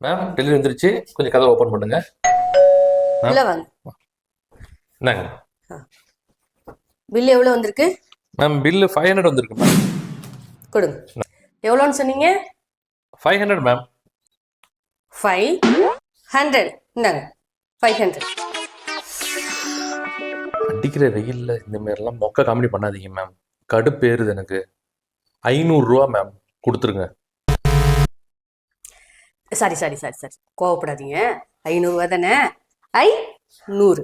Ma'am delivery வந்துருச்சு, கொஞ்சம் கதவை ஓப்பன் பண்ணுங்க. உள்ள வாங்க. என்னங்க பில் எவ்வளவு வந்திருக்கு? மேம் பில்லு 500 வந்திருக்கு மேம். கொடுங்க. எவ்வளோன்னு சொன்னீங்க? 500 மேம். 500. இந்தாங்க 500. அடிக்கிற வெயில்ல இந்த மாதிரிலாம் மொக்க காமெடி பண்ணாதீங்க மேம், கடுப்பு ஏறுது எனக்கு. 500 ரூபா மேம், கொடுத்துருங்க. சாரி சாரி சாரி சாரி, கோவப்படாதீங்க. 500 தானே? 500.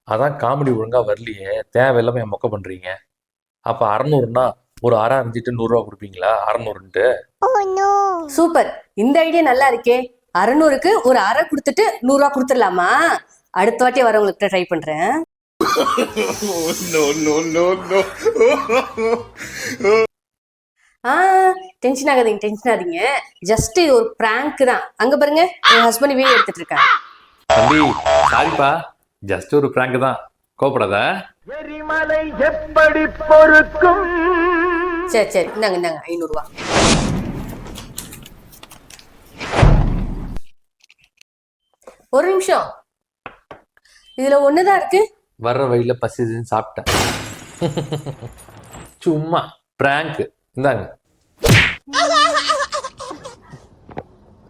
அதான் காமெடி ஒழுங்கா வரலையே, தேவையில்லாம என் மொக்க பண்றீங்க. அப்ப 600னா ஒரு அரை அரைஞ்சிட்டு 100 ரூபா கொடுப்பீங்களா? 600ன்ட்டு. சூப்பர், இந்த ஐடியா நல்லா இருக்கே. 600க்கு ஒரு அரை கொடுத்துட்டு 100 ரூபா கொடுத்துடலாமா? அடுத்த வாட்டி வரவங்களுக்கு ட்ரை பண்றேன். டென்ஷன் ஆகாதீங்க, டென்ஷன் ஆகாதீங்க. ஜஸ்ட் இது ஒரு பிராங்க் தான். அங்க பாருங்க, என் ஹஸ்பண்ட் வீடியோ எடுத்துட்டு இருக்காங்க. தம்பி சாரிப்பா, ஜஸ்ட் ஒரு பிராங்க் தான், கோபப்படாத. எரிமலை எப்படி பொறுக்கும்? சரி சரி, இந்தாங்க இந்தாங்க 500 ரூபா. ஒரு நிமிஷம், இதுல ஒண்ணுதான் இருக்கு. வர்ற வழியில பசிதுன்னு சாப்பிட்டேன். சும்மா பிராங்க். இந்தாங்க.